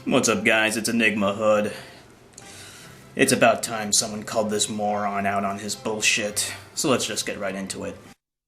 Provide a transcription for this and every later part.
What's up, guys? It's Enigma Hood. It's about time someone called this moron out on his bullshit, so let's just get right into it.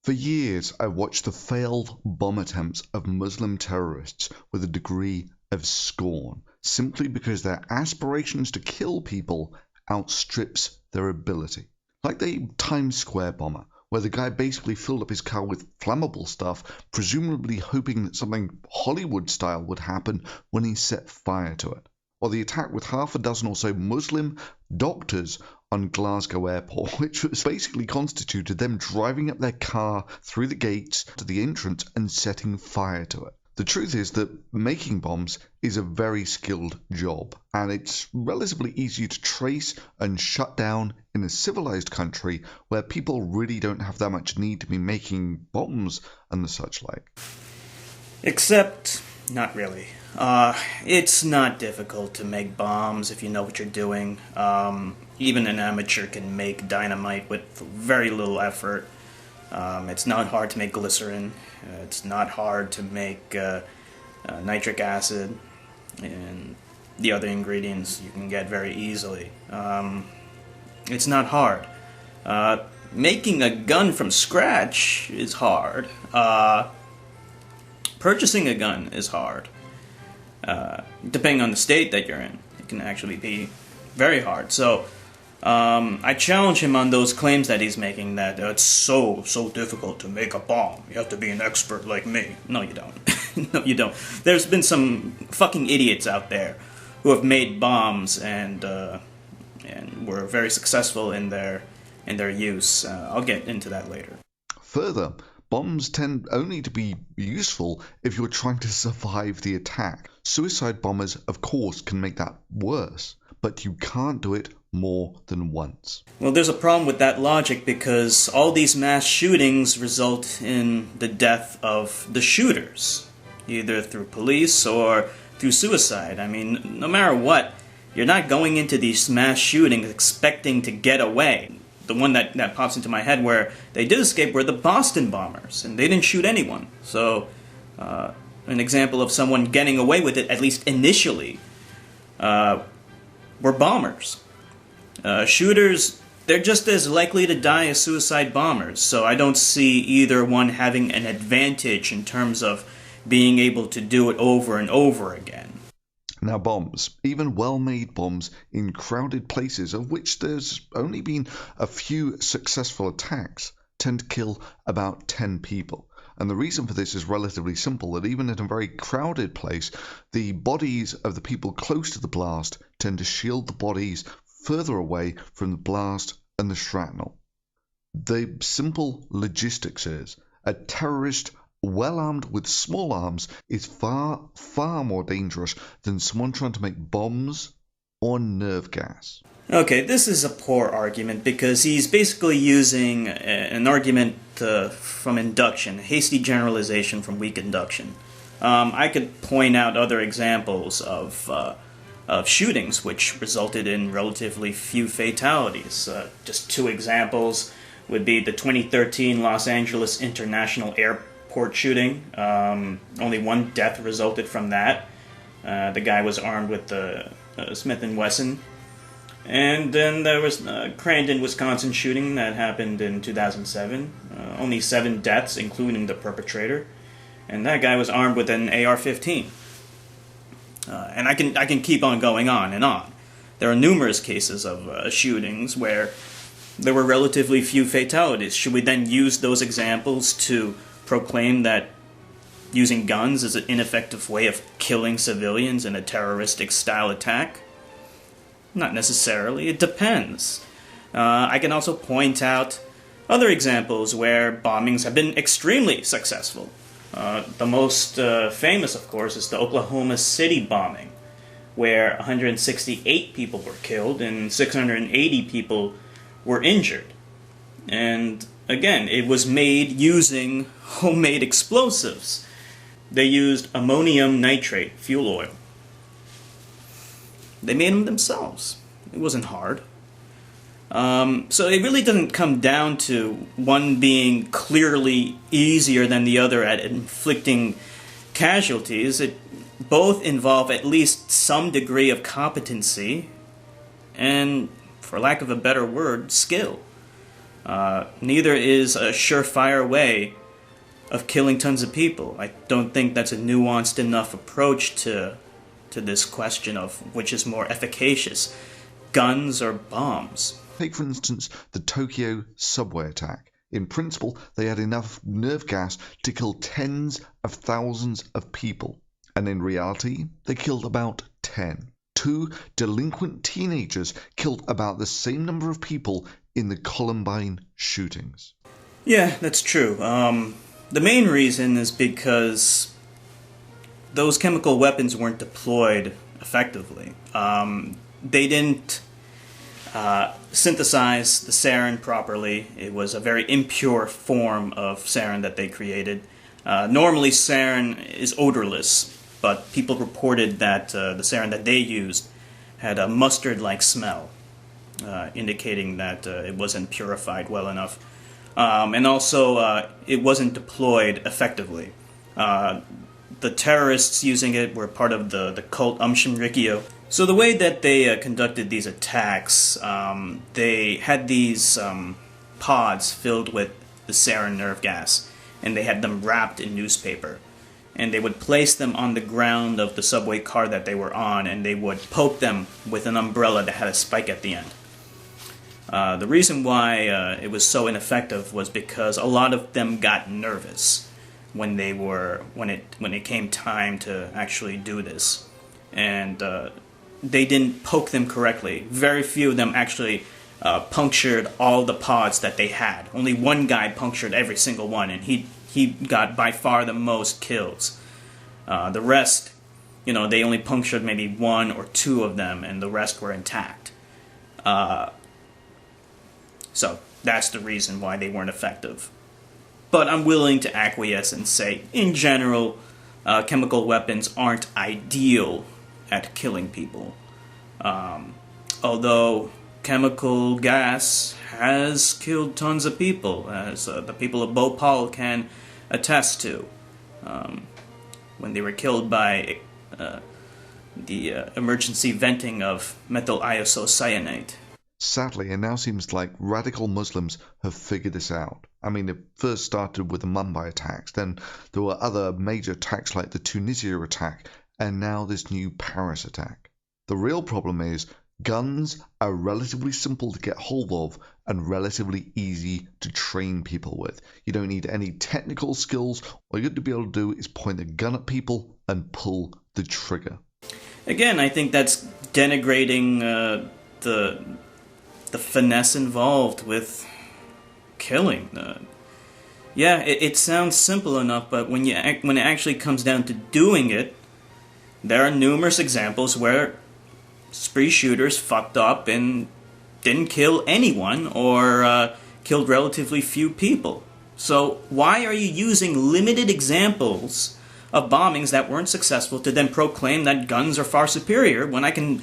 For years, I watched the failed bomb attempts of Muslim terrorists with a degree of scorn, simply because their aspirations to kill people outstrips their ability. Like the Times Square bomber, where the guy basically filled up his car with flammable stuff, presumably hoping that something Hollywood-style would happen when he set fire to it. Or the attack with half a dozen or so Muslim doctors on Glasgow Airport, which was basically constituted them driving up their car through the gates to the entrance and setting fire to it. The truth is that making bombs is a very skilled job, and it's relatively easy to trace and shut down in a civilized country where people really don't have that much need to be making bombs and the such like. Except, not really. It's not difficult to make bombs if you know what you're doing. Even an amateur can make dynamite with very little effort. It's not hard to make glycerin. It's not hard to make nitric acid, and the other ingredients you can get very easily. It's not hard. Making a gun from scratch is hard. Purchasing a gun is hard. Depending on the state that you're in, it can actually be very hard. So I challenge him on those claims that he's making, that it's so difficult to make a bomb. You have to be an expert like me. No, you don't. No, you don't. There's been some fucking idiots out there who have made bombs and were very successful in their use. I'll get into that later. Further, bombs tend only to be useful if you're trying to survive the attack. Suicide bombers, of course, can make that worse, but you can't do it more than once. Well, there's a problem with that logic because all these mass shootings result in the death of the shooters, either through police or through suicide. I mean, no matter what, you're not going into these mass shootings expecting to get away. The one that pops into my head where they did escape were the Boston bombers, and they didn't shoot anyone. So, an example of someone getting away with it, at least initially, were bombers. Shooters, they're just as likely to die as suicide bombers, so I don't see either one having an advantage in terms of being able to do it over and over again. Now bombs, even well-made bombs in crowded places, of which there's only been a few successful attacks, tend to kill about 10 people. And the reason for this is relatively simple, that even in a very crowded place, the bodies of the people close to the blast tend to shield the bodies further away from the blast and the shrapnel. The simple logistics is, a terrorist well armed with small arms is far more dangerous than someone trying to make bombs or nerve gas. Okay, this is a poor argument because he's basically using an argument from induction, a hasty generalization from weak induction. I could point out other examples of shootings which resulted in relatively few fatalities. Just two examples would be the 2013 Los Angeles International Airport shooting. Only one death resulted from that. The guy was armed with the Smith & Wesson. And then there was Crandon, Wisconsin shooting that happened in 2007. Only 7 deaths, including the perpetrator. And that guy was armed with an AR-15. And I can keep on going on and on. There are numerous cases of shootings where there were relatively few fatalities. Should we then use those examples to proclaim that using guns is an ineffective way of killing civilians in a terroristic style attack? Not necessarily. It depends. I can also point out other examples where bombings have been extremely successful. The most famous, of course, is the Oklahoma City bombing, where 168 people were killed and 680 people were injured. And again, it was made using homemade explosives. They used ammonium nitrate fuel oil. They made them themselves. It wasn't hard. So it really doesn't come down to one being clearly easier than the other at inflicting casualties. It both involve at least some degree of competency and, for lack of a better word, skill. Neither is a surefire way of killing tons of people. I don't think that's a nuanced enough approach to this question of which is more efficacious, guns or bombs. Take, for instance, the Tokyo subway attack. In principle, they had enough nerve gas to kill tens of thousands of people. And in reality, they killed about 10. 2 delinquent teenagers killed about the same number of people in the Columbine shootings. Yeah, that's true. The main reason is because those chemical weapons weren't deployed effectively. They didn't synthesize the sarin properly. It was a very impure form of sarin that they created. Normally sarin is odorless, but people reported that the sarin that they used had a mustard-like smell, indicating that it wasn't purified well enough. And also, it wasn't deployed effectively. The terrorists using it were part of the cult Rikyo. So the way that they conducted these attacks, they had these pods filled with the sarin nerve gas, and they had them wrapped in newspaper. And they would place them on the ground of the subway car that they were on, and they would poke them with an umbrella that had a spike at the end. The reason why it was so ineffective was because a lot of them got nervous when it came time to actually do this, and they didn't poke them correctly. Very few of them actually punctured all the pods that they had. Only one guy punctured every single one, and he got by far the most kills. The rest, they only punctured maybe 1 or 2 of them, and the rest were intact. So that's the reason why they weren't effective. But I'm willing to acquiesce and say, in general, chemical weapons aren't ideal at killing people. Although chemical gas has killed tons of people, as the people of Bhopal can attest to, when they were killed by the emergency venting of methyl isocyanate. Sadly, it now seems like radical Muslims have figured this out. I mean, it first started with the Mumbai attacks, then there were other major attacks like the Tunisia attack, and now this new Paris attack. The real problem is guns are relatively simple to get hold of and relatively easy to train people with. You don't need any technical skills. All you have to be able to do is point a gun at people and pull the trigger. Again, I think that's denigrating the finesse involved with killing. It sounds simple enough, but when it actually comes down to doing it, there are numerous examples where spree shooters fucked up and didn't kill anyone or killed relatively few people. So why are you using limited examples of bombings that weren't successful to then proclaim that guns are far superior when I can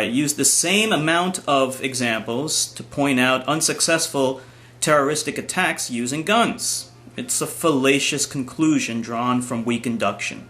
use the same amount of examples to point out unsuccessful terroristic attacks using guns? It's a fallacious conclusion drawn from weak induction.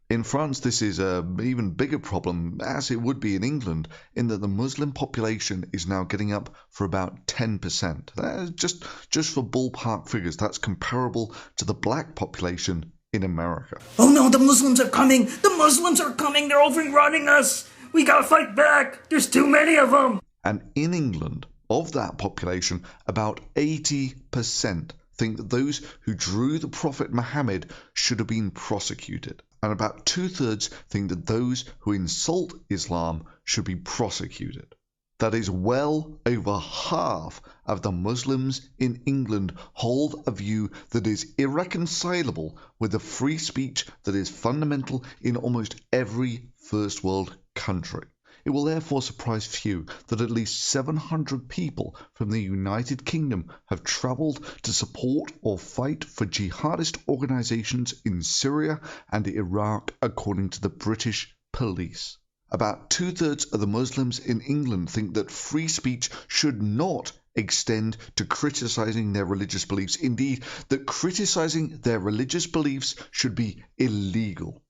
In France, this is an even bigger problem, as it would be in England, in that the Muslim population is now getting up for about 10%. Just for ballpark figures, that's comparable to the black population in America. Oh no, the Muslims are coming! The Muslims are coming! They're overrunning us! We gotta fight back! There's too many of them! And in England, of that population, about 80% think that those who drew the Prophet Muhammad should have been prosecuted. And about 2/3 think that those who insult Islam should be prosecuted. That is, well over half of the Muslims in England hold a view that is irreconcilable with the free speech that is fundamental in almost every first world country. It will therefore surprise few that at least 700 people from the United Kingdom have travelled to support or fight for jihadist organisations in Syria and Iraq, according to the British police. About 2/3 of the Muslims in England think that free speech should not extend to criticising their religious beliefs. Indeed, that criticising their religious beliefs should be illegal.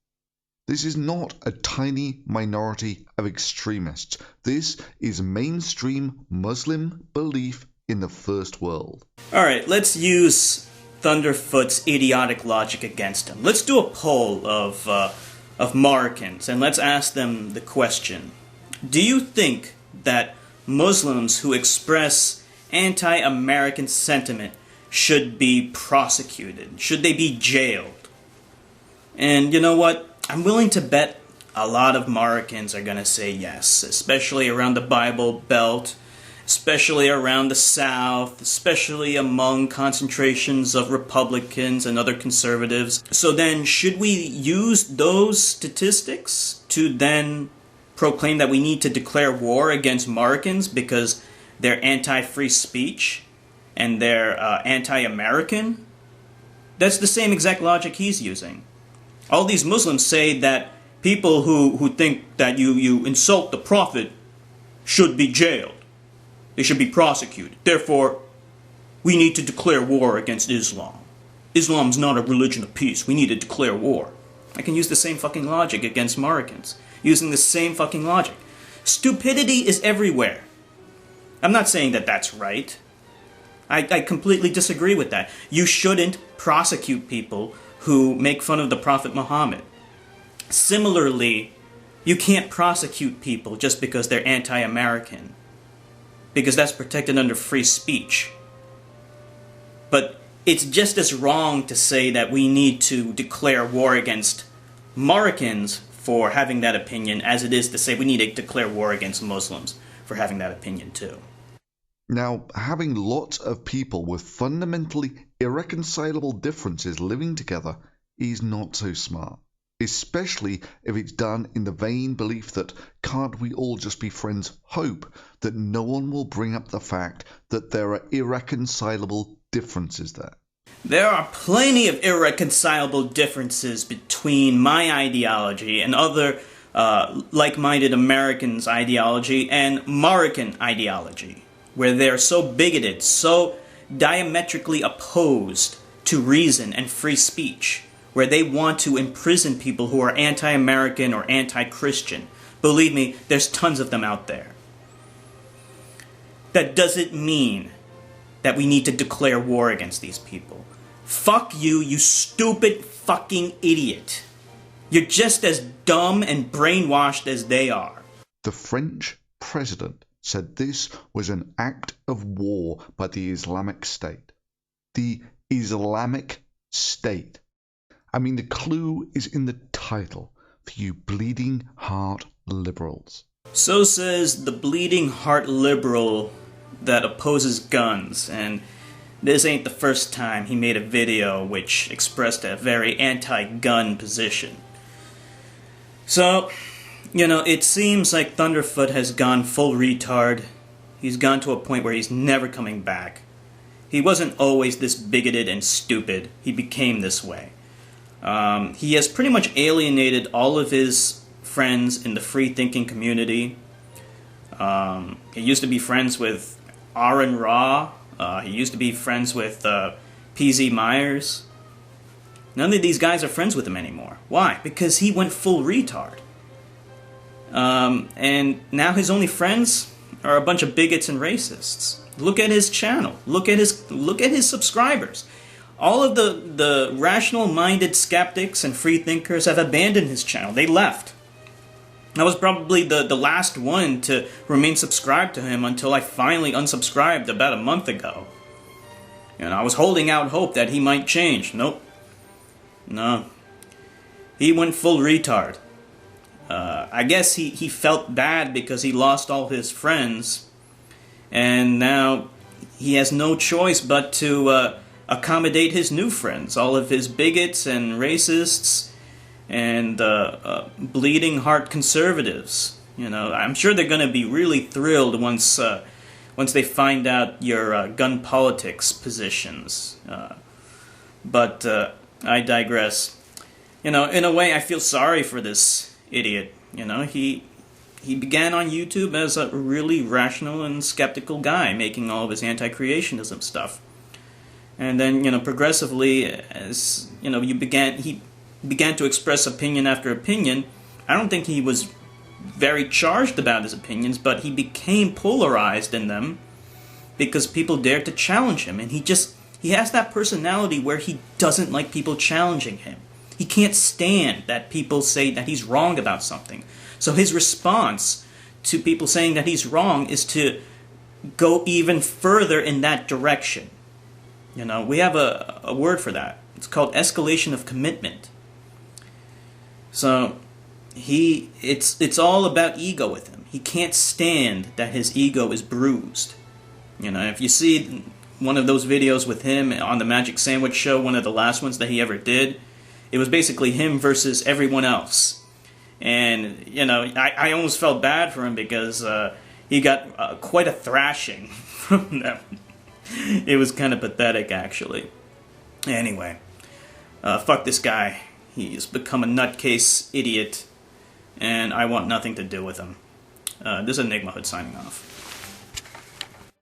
This is not a tiny minority of extremists. This is mainstream Muslim belief in the first world. Alright, let's use Thunderfoot's idiotic logic against him. Let's do a poll of Moroccans, and let's ask them the question. Do you think that Muslims who express anti-American sentiment should be prosecuted? Should they be jailed? And you know what? I'm willing to bet a lot of Moroccans are going to say yes, especially around the Bible Belt, especially around the South, especially among concentrations of Republicans and other conservatives. So then, should we use those statistics to then proclaim that we need to declare war against Moroccans because they're anti-free speech and they're anti-American? That's the same exact logic he's using. All these Muslims say that people who think that you insult the Prophet should be jailed. They should be prosecuted. Therefore, we need to declare war against Islam. Islam's not a religion of peace. We need to declare war. I can use the same fucking logic against Moroccans. Using the same fucking logic. Stupidity is everywhere. I'm not saying that that's right. I completely disagree with that. You shouldn't prosecute people who make fun of the Prophet Muhammad. Similarly, you can't prosecute people just because they're anti-American, because that's protected under free speech. But it's just as wrong to say that we need to declare war against Moroccans for having that opinion as it is to say we need to declare war against Muslims for having that opinion too. Now, having lots of people with fundamentally irreconcilable differences living together is not so smart, especially if it's done in the vain belief that can't we all just be friends, hope that no one will bring up the fact that there are irreconcilable differences there. There are plenty of irreconcilable differences between my ideology and other like-minded Americans' ideology and Moroccan ideology, where they're so bigoted, so diametrically opposed to reason and free speech, where they want to imprison people who are anti-American or anti-Christian. Believe me, there's tons of them out there. That doesn't mean that we need to declare war against these people. Fuck you, you stupid fucking idiot. You're just as dumb and brainwashed as they are. The French president said this was an act of war by the Islamic State. The Islamic State. I mean, the clue is in the title for you bleeding heart liberals. So says the bleeding heart liberal that opposes guns, and this ain't the first time he made a video which expressed a very anti-gun position. So, you know, it seems like Thunderfoot has gone full retard. He's gone to a point where he's never coming back. He wasn't always this bigoted and stupid. He became this way. He has pretty much alienated all of his friends in the free-thinking community. He used to be friends with Aaron Ra. He used to be friends with PZ Myers. None of these guys are friends with him anymore. Why? Because he went full retard. And now his only friends are a bunch of bigots and racists. Look at his channel. Look at his subscribers. All of the rational-minded skeptics and freethinkers have abandoned his channel. They left. I was probably the last one to remain subscribed to him until I finally unsubscribed about a month ago. And I was holding out hope that he might change. Nope. No. He went full retard. I guess he felt bad because he lost all his friends, and now he has no choice but to accommodate his new friends, all of his bigots and racists and bleeding heart conservatives. You know, I'm sure they're going to be really thrilled once they find out your gun politics positions. But I digress. You know, in a way, I feel sorry for this idiot. You know, he began on YouTube as a really rational and skeptical guy, making all of his anti-creationism stuff. And then, you know, progressively, as you know, he began to express opinion after opinion, I don't think he was very charged about his opinions, but he became polarized in them because people dared to challenge him. And he has that personality where he doesn't like people challenging him. He can't stand that people say that he's wrong about something. So his response to people saying that he's wrong is to go even further in that direction. You know, we have a word for that. It's called escalation of commitment. So it's all about ego with him. He can't stand that his ego is bruised. You know, if you see one of those videos with him on the Magic Sandwich Show, one of the last ones that he ever did, it was basically him versus everyone else. And, you know, I almost felt bad for him because he got quite a thrashing from them. It was kind of pathetic, actually. Anyway, fuck this guy. He's become a nutcase idiot, and I want nothing to do with him. This is Enigma Hood signing off.